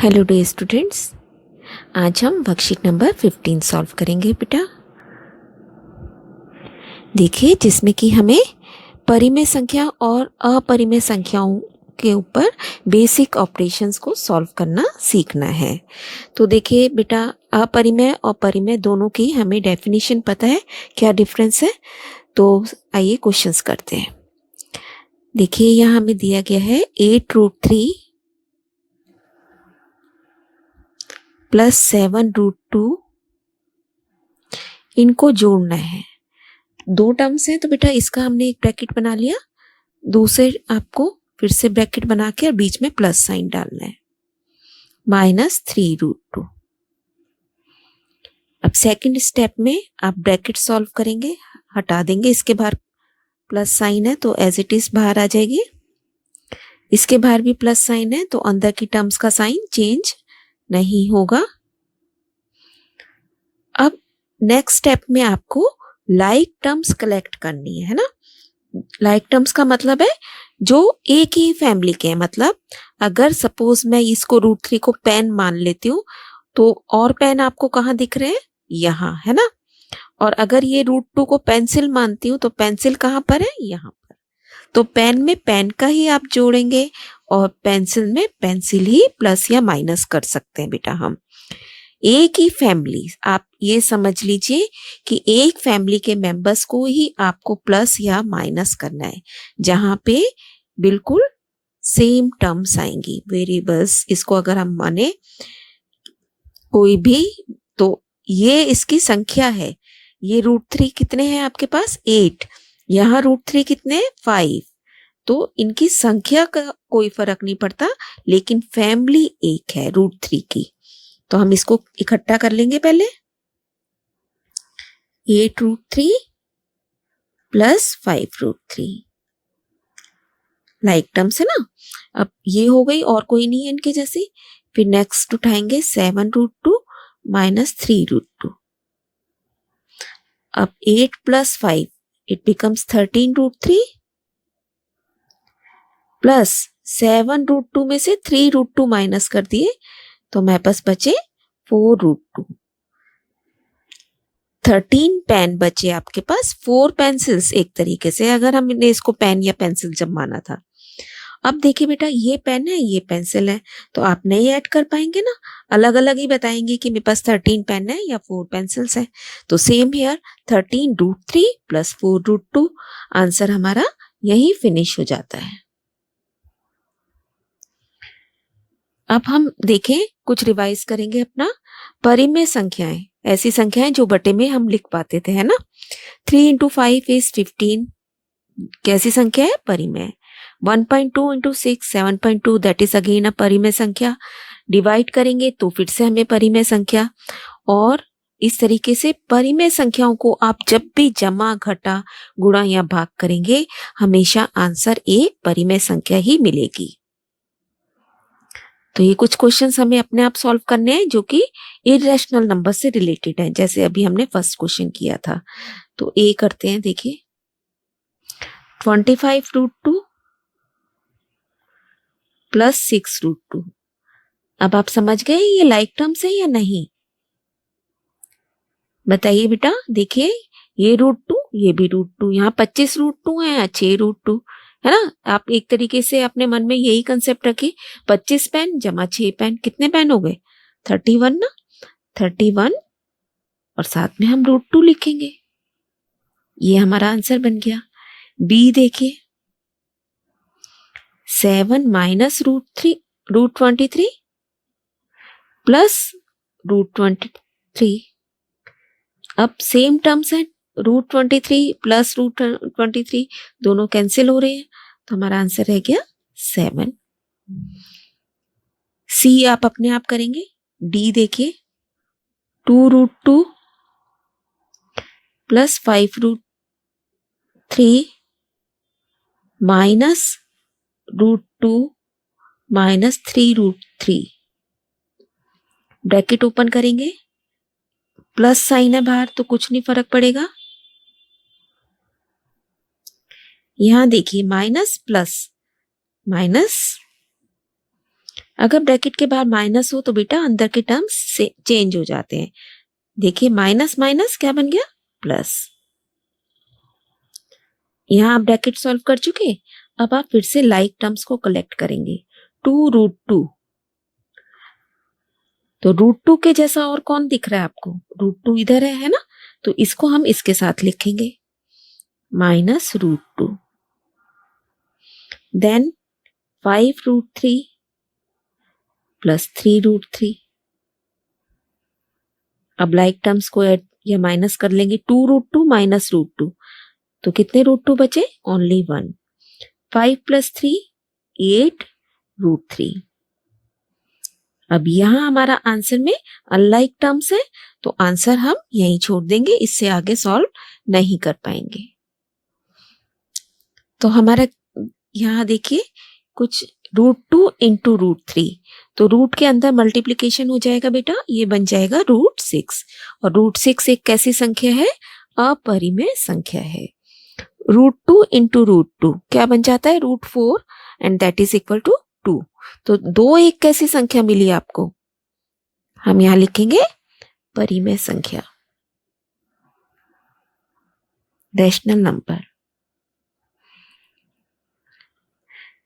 Hello day students, आज हम worksheet number 15 solve करेंगे बेटा। देखिए, जिसमें कि हमें परिमेय संख्या और अपरिमेय संख्याओं के ऊपर बेसिक ऑपरेशंस को सॉल्व करना सीखना है। तो देखिए बेटा, अपरिमेय और परिमेय दोनों की हमें डेफिनेशन पता है, क्या डिफरेंस है। तो आइए क्वेश्चंस करते हैं। देखिए, यहाँ हमें दिया गया है 8√3 प्लस 7√2, इनको जोड़ना है। दो टर्म्स हैं तो बेटा इसका हमने एक ब्रैकेट बना लिया, दूसरे आपको फिर से ब्रैकेट बना के और बीच में प्लस साइन डालना है, -3√2। अब सेकंड स्टेप में आप ब्रैकेट सॉल्व करेंगे, हटा देंगे, इसके बाहर प्लस साइन है तो एज इट इज बाहर आ जाएगी, इसके बाहर भी प्लस साइन है तो अंदर की टर्म्स का साइन चेंज नहीं होगा। अब नेक्स्ट स्टेप में आपको लाइक टर्म्स कलेक्ट करनी है ना। लाइक टर्म्स का मतलब है जो एक ही फैमिली के हैं। मतलब अगर सपोज मैं इसको √3 को पेन मान लेती हूँ तो और पेन आपको कहाँ दिख रहे हैं, यहाँ है ना। और अगर ये √2 को पेंसिल मानती हूँ तो पेंसिल कहाँ पर है, यहाँ पर। तो पेन में पेन का ही आप जोड़ेंगे और पेंसिल में पेंसिल ही प्लस या माइनस कर सकते हैं बेटा हम। एक ही फैमिली, आप ये समझ लीजिए कि एक फैमिली के मेंबर्स को ही आपको प्लस या माइनस करना है, जहां पे बिल्कुल सेम टर्म्स आएंगी वेरिएबल्स। इसको अगर हम माने कोई भी, तो ये इसकी संख्या है। ये √3 कितने हैं आपके पास, 8, यहाँ √3 कितने, 5। तो इनकी संख्या का कोई फर्क नहीं पड़ता, लेकिन फैमिली एक है √3 की। तो हम इसको इकट्ठा कर लेंगे पहले, 8√3 प्लस 5√3, लाइक टर्म्स है ना। अब ये हो गई, और कोई नहीं है इनके जैसी। फिर नेक्स्ट उठाएंगे 7√2 माइनस 3√2। अब 8 प्लस 5 इट बिकम्स 13√3 प्लस 7√2 में से 3√2 माइनस कर दिए तो मेरे पास बचे 4√2। 13 पेन बचे आपके पास, 4 पेंसिल्स एक तरीके से, अगर हमने इसको पेन या पेंसिल जब माना था। अब देखिए बेटा, ये पेन है ये पेंसिल है, तो आप नहीं ऐड कर पाएंगे ना, अलग अलग ही बताएंगे कि मेरे पास 13 पेन है या 4 पेंसिल्स है। तो सेम हियर 13√3 प्लस 4√2, आंसर हमारा यही फिनिश हो जाता है। अब हम देखें, कुछ रिवाइज करेंगे अपना। परिमेय संख्याएं ऐसी संख्याएं जो बटे में हम लिख पाते थे, है ना। 3 × 5 इज 15, कैसी संख्या है, परिमेय। 1.2 × 6 7.2, दैट इज अगेन अ परिमेय संख्या। डिवाइड करेंगे तो फिर से हमें परिमेय संख्या। और इस तरीके से परिमेय संख्याओं को आप जब भी जमा, घटा, गुणा या भाग करेंगे, हमेशा आंसर एक परिमेय संख्या ही मिलेगी। तो ये कुछ क्वेश्चंस हमें अपने आप सॉल्व करने हैं जो कि इरेशनल नंबर से रिलेटेड हैं, जैसे अभी हमने फर्स्ट क्वेश्चन किया था। तो ए करते हैं, देखिए 25√2 प्लस 6√2। अब आप समझ गए ये लाइक टर्म्स है या नहीं, बताइए बेटा। देखिए, ये √2 ये भी √2, यहाँ 25√2 है, 6√2 है ना। आप एक तरीके से अपने मन में यही कंसेप्ट रखिए, 25 पेन जमा 6 पेन, कितने पेन हो गए, 31 ना, 31, और साथ में हम √2 लिखेंगे। ये हमारा आंसर बन गया। बी देखिए, 7 माइनस √23 प्लस √23। अब सेम टर्म्स है, √23 प्लस √23 दोनों कैंसिल हो रहे हैं, तो हमारा आंसर रह गया 7। सी आप अपने आप करेंगे। डी देखिए, 2√2 plus 5√3 minus √2 minus 3√3, bracket open करेंगे, प्लस साइन है बाहर तो कुछ नहीं फर्क पड़ेगा। यहां देखिए, माइनस प्लस माइनस अगर ब्रैकेट के बाहर माइनस हो तो बेटा अंदर के टर्म्स से चेंज हो जाते हैं। देखिए माइनस माइनस क्या बन गया, प्लस। यहां आप ब्रैकेट सॉल्व कर चुके। अब आप फिर से लाइक टर्म्स को कलेक्ट करेंगे। 2√2, तो √2 के जैसा और कौन दिख रहा है आपको, √2 इधर है ना, तो इसको हम इसके साथ लिखेंगे -√2। Then 5√3 plus 3√3। अब लाइक टर्म्स को ऐड या माइनस कर लेंगे, 2√2 माइनस √2, तो कितने √2 बचे, ओनली 1। 5 प्लस 3 8√3। अब यहां हमारा आंसर में अनलाइक टर्म्स है, तो आंसर हम यहीं छोड़ देंगे, इससे आगे सॉल्व नहीं कर पाएंगे। तो हमारा यहां देखिए कुछ √2 इंटू √3, तो रूट के अंदर मल्टीप्लीकेशन हो जाएगा बेटा, ये बन जाएगा √6। और √6 एक कैसी संख्या है, अपरिमेय संख्या है। √2 इंटू √2 क्या बन जाता है, √4 and that is equal to 2। तो 2 एक कैसी संख्या मिली आपको, हम यहां लिखेंगे परिमेय संख्या, रैशनल नंबर।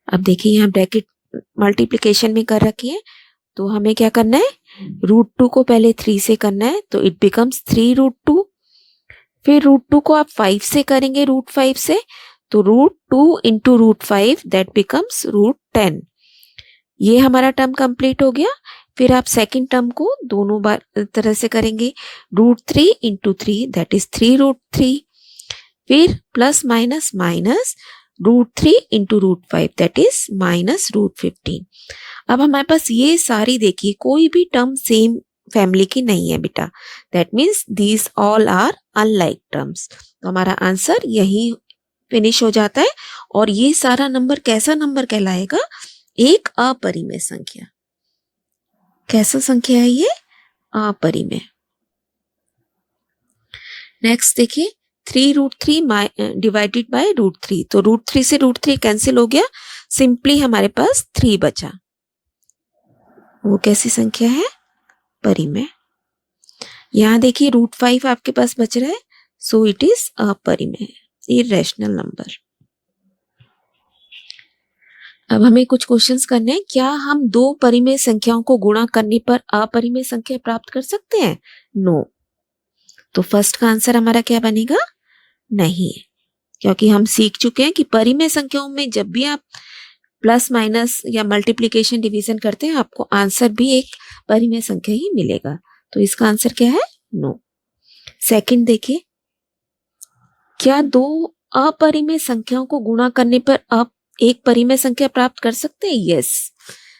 अब देखिए यहाँ ब्रैकेट मल्टीप्लिकेशन में कर रखी है, तो हमें क्या करना है, √2 को पहले 3 से करना है, तो इट बिकम्स 3√2। फिर √2 को आप 5 से करेंगे, √5 से, तो √2 इंटू √5 दैट बिकम्स √10। ये हमारा टर्म कंप्लीट हो गया। फिर आप सेकंड टर्म को दोनों बार तरह से करेंगे, √3 इंटू 3 दैट इज 3√3। फिर plus minus minus √3 into √5 that is -√15। अब हमारे पास ये सारी देखिए कोई भी टर्म सेम फैमिली की नहीं है बेटा, that means these all are unlike terms. तो हमारा आंसर यही फिनिश हो जाता है। और ये सारा नंबर कैसा नंबर कहलाएगा, एक अपरिमेय संख्या। कैसा संख्या है ये, अपरिमेय। नेक्स्ट देखिए 3√3 डिवाइडेड बाय √3, तो √3 से √3 कैंसिल हो गया, सिंपली हमारे पास 3 बचा। वो कैसी संख्या है, परिमेय। यहां देखिए √5 आपके पास बच रहा है, सो इट इज अपरिमेय, इररेशनल नंबर। अब हमें कुछ क्वेश्चंस करने हैं। क्या हम दो परिमेय संख्याओं को गुणा करने पर अपरिमेय संख्या प्राप्त कर सकते हैं, नो। तो फर्स्ट का आंसर हमारा क्या बनेगा, नहीं, क्योंकि हम सीख चुके हैं कि परिमेय संख्याओं में जब भी आप प्लस माइनस या मल्टीप्लिकेशन डिवीजन करते हैं, आपको आंसर भी एक परिमेय संख्या ही मिलेगा। तो इसका आंसर क्या है, नो। सेकंड देखिए, क्या दो अपरिमेय संख्याओं को गुणा करने पर आप एक परिमेय संख्या प्राप्त कर सकते हैं, यस।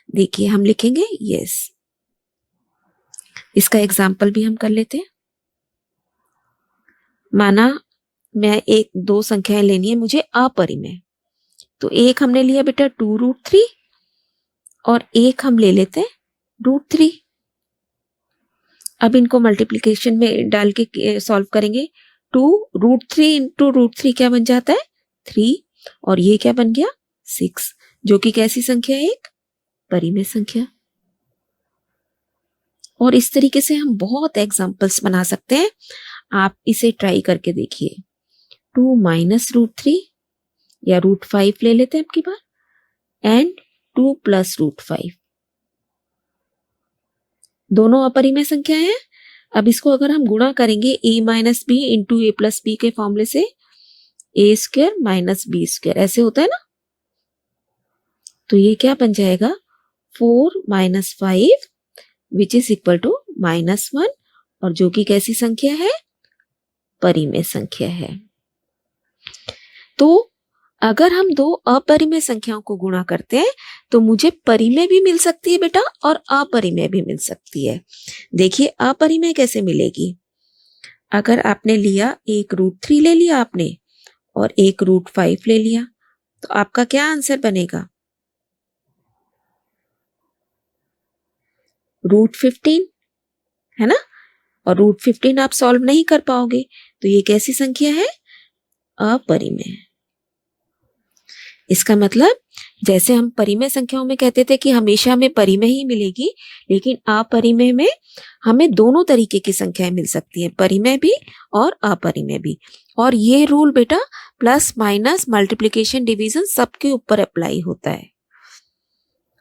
देखिए हम लिखेंगे यस। इसका एग्जाम्पल भी हम कर लेते हैं। माना मैं एक दो संख्याएं लेनी है मुझे अपरिमेय, तो एक हमने लिया बेटा 2√3 और एक हम ले लेते हैं √3। अब इनको मल्टीप्लिकेशन में डाल के सॉल्व करेंगे, 2√3 इंटू √3 क्या बन जाता है, 3, और ये क्या बन गया, 6, जो कि कैसी संख्या है, एक परिमेय संख्या। और इस तरीके से हम बहुत एग्जाम्पल्स बना सकते हैं, आप इसे ट्राई करके देखिए। 2 माइनस √3 या √5 ले लेते हैं आपकी बार, एंड 2 प्लस √5, दोनों अपरिमेय संख्या है। अब इसको अगर हम गुणा करेंगे a minus b into a plus b के फॉर्मूले से, a square minus b square, ऐसे होता है ना, तो ये क्या बन जाएगा, 4 minus 5 which is equal to -1, और जो कि कैसी संख्या है, परिमेय संख्या है। तो अगर हम दो अपरिमेय संख्याओं को गुणा करते हैं तो मुझे परिमेय भी मिल सकती है बेटा, और अपरिमेय भी मिल सकती है। देखिए अपरिमेय कैसे मिलेगी, अगर आपने लिया एक √3 ले लिया आपने और एक √5 ले लिया, तो आपका क्या आंसर बनेगा, √15, है ना। और √15 आप सॉल्व नहीं कर पाओगे, तो ये कैसी संख्या है, अपरिमेय। इसका मतलब जैसे हम परिमेय संख्याओं में कहते थे कि हमेशा हमें परिमेय ही मिलेगी, लेकिन अपरिमेय में हमें दोनों तरीके की संख्याएं मिल सकती हैं, परिमेय भी और अपरिमेय भी। और ये रूल बेटा प्लस माइनस मल्टीप्लिकेशन डिवीजन सबके ऊपर अप्लाई होता है।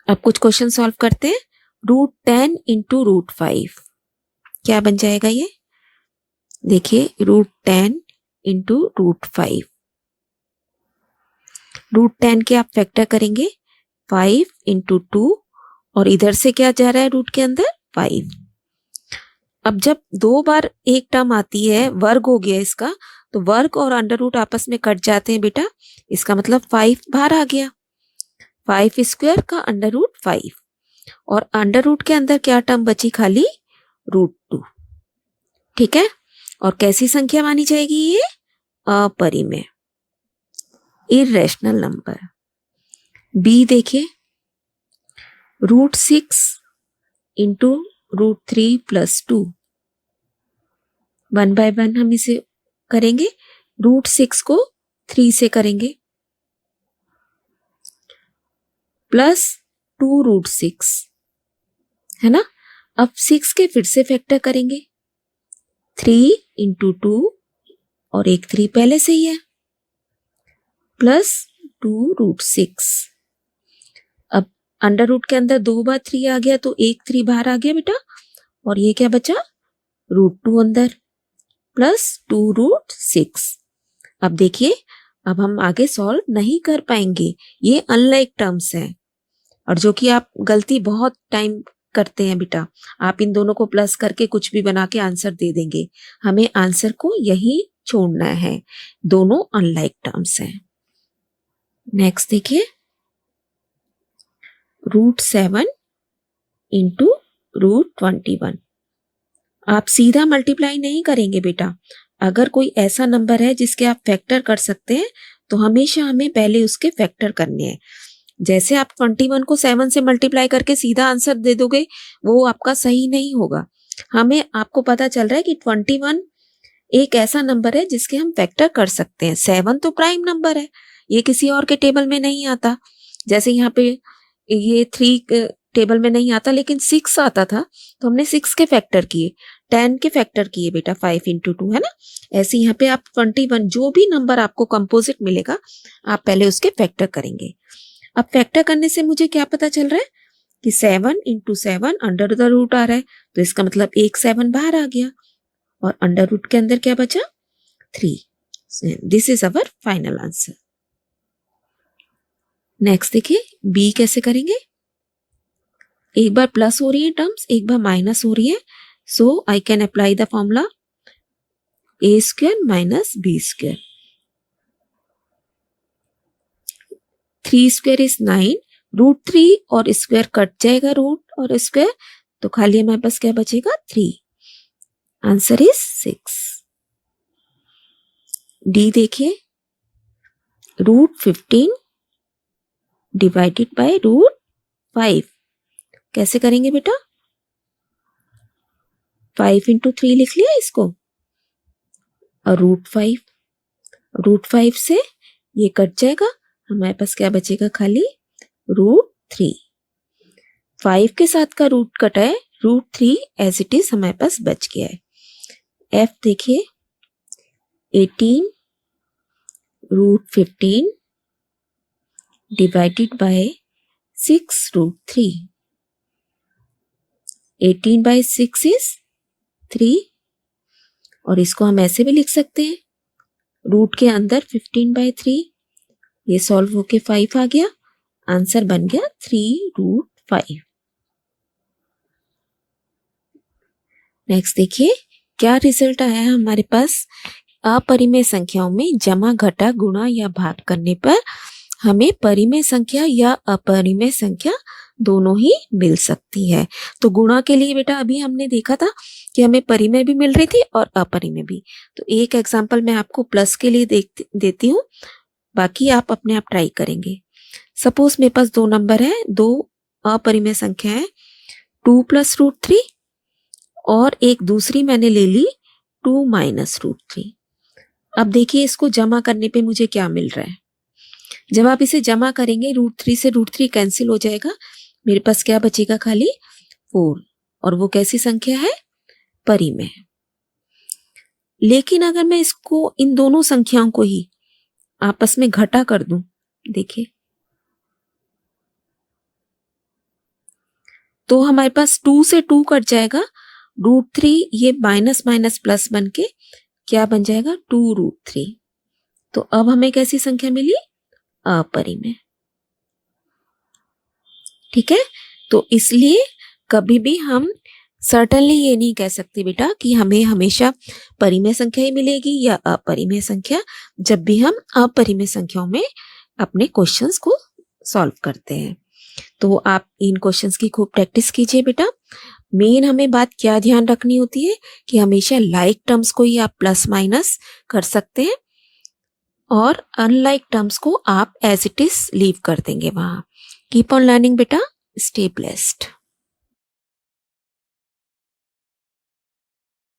अब कुछ क्वेश्चन सॉल्व करते हैं। √10 इंटू √5 क्या बन जाएगा ये? देखिए √10 इंटू √5, √10 के आप फैक्टर करेंगे 5 इंटू 2, और इधर से क्या जा रहा है रूट के अंदर? 5। अब जब 2 बार एक टर्म आती है, वर्ग हो गया इसका, तो वर्ग और अंडर रूट आपस में कट जाते हैं बेटा। इसका मतलब 5 बाहर आ गया, 5 स्क्वायर का अंडर रूट 5, और अंडर रूट के अंदर क्या टर्म बची? खाली √2। ठीक है, और कैसी संख्या मानी जाएगी ये? अपरिमेय, इरेशनल नंबर। बी देखिए, √6 इंटू √3 प्लस 2, 1 बाय 1 हम इसे करेंगे। √6 को 3 से करेंगे, प्लस 2√6 है ना। अब 6 के फिर से फैक्टर करेंगे, 3 इंटू 2, और एक 3 पहले से ही है, प्लस 2√6। अब अंडर रूट के अंदर 2 बार 3 आ गया, तो एक 3 बाहर आ गया बेटा, और ये क्या बचा? √2 अंदर, प्लस 2√6। अब देखिए, अब हम आगे सॉल्व नहीं कर पाएंगे, ये अनलाइक टर्म्स हैं, और जो कि आप गलती बहुत टाइम करते हैं बेटा। आप इन दोनों को प्लस करके कुछ भी बना के आंसर दे देंगे, हमें आंसर को यही छोड़ना है, दोनों अनलाइक टर्म्स हैं। नेक्स्ट देखिए, √7 इंटू √21। आप सीधा मल्टीप्लाई नहीं करेंगे बेटा। अगर कोई ऐसा नंबर है जिसके आप फैक्टर कर सकते हैं, तो हमेशा हमें पहले उसके फैक्टर करने हैं। जैसे आप 21 को 7 से मल्टीप्लाई करके सीधा आंसर दे दोगे, वो आपका सही नहीं होगा। हमें, आपको पता चल रहा है कि 21 एक ऐसा नंबर है जिसके हम फैक्टर कर सकते हैं। 7 तो प्राइम नंबर है, ये किसी और के टेबल में नहीं आता। जैसे यहाँ पे ये 3 टेबल में नहीं आता, लेकिन 6 आता था, तो हमने 6 के फैक्टर किए, 10 के फैक्टर किए बेटा, 5 इंटू 2 है ना। ऐसे यहाँ पे आप 21, जो भी नंबर आपको कंपोजिट मिलेगा, आप पहले उसके फैक्टर करेंगे। अब फैक्टर करने से मुझे क्या पता चल रहा है कि 7 इंटू 7 अंडर द रूट आ रहा है, तो इसका मतलब एक 7 बाहर आ गया, और अंडर रूट के अंदर क्या बचा? 3। This is our final answer. Next देखिए, बी कैसे करेंगे। एक बार प्लस हो रही है टर्म्स, एक बार माइनस हो रही है, so I can apply the formula a² minus b²। 3² is 9, √3 और स्क्वायर कट जाएगा, रूट और स्क्वायर, तो खाली हमारे पास क्या बचेगा? 3। Answer is 6। डी देखिए, √15 डिवाइडेड बाय √5 कैसे करेंगे बेटा? 5 इंटू 3 लिख लिया इसको, और √5 से ये कट जाएगा, हमारे पास क्या बचेगा? खाली √3। 5 के साथ का रूट कटा है, √3 एज इट इज हमारे पास बच गया है। एफ देखिए, 18 √15 डिवाइडेड बाय 6√3। 18 बाय 6 इज 3, और इसको हम ऐसे भी लिख सकते हैं, रूट के अंदर 15 बाय 3, ये सॉल्व होके 5 आ गया, आंसर बन गया 3√5। नेक्स्ट देखिए, क्या रिजल्ट आया है हमारे पास। अपरिमेय संख्याओं में जमा, घटा, गुणा या भाग करने पर हमें परिमेय संख्या या अपरिमेय संख्या दोनों ही मिल सकती है। तो गुणा के लिए बेटा अभी हमने देखा था कि हमें परिमेय भी मिल रही थी और अपरिमेय भी। तो एक एग्जांपल मैं आपको प्लस के लिए देती हूँ, बाकी आप अपने आप ट्राई करेंगे। सपोज मेरे पास 2 नंबर है, 2 अपरिमेय संख्या है, 2 प्लस √3, और एक दूसरी मैंने ले ली 2 माइनस √3। अब देखिए, इसको जमा करने पे मुझे क्या मिल रहा है। जब आप इसे जमा करेंगे √3 से √3 कैंसिल हो जाएगा, मेरे पास क्या बचेगा? खाली 4। और वो कैसी संख्या है? परिमेय। लेकिन अगर मैं इसको, इन दोनों संख्याओं को ही आपस में घटा कर दूं, देखिए, तो हमारे पास 2 से 2 कट जाएगा, √3 ये माइनस माइनस प्लस बन के क्या बन जाएगा? 2√3। तो अब हमें कैसी संख्या मिली? अपरिमेय। ठीक है, तो इसलिए कभी भी हम सर्टेनली ये नहीं कह सकते बेटा कि हमें हमेशा परिमेय संख्या ही मिलेगी या अपरिमेय संख्या, जब भी हम अपरिमेय संख्याओं में अपने क्वेश्चंस को सॉल्व करते हैं। तो आप इन क्वेश्चंस की खूब प्रैक्टिस कीजिए बेटा। मेन हमें बात क्या ध्यान रखनी होती है कि हमेशा लाइक टर्म्स को ही आप प्लस माइनस कर सकते हैं और अनलाइक टर्म्स को आप एज इट इज लीव कर देंगे वहां। कीप ऑन लर्निंग बेटा, स्टे ब्लेस्ड।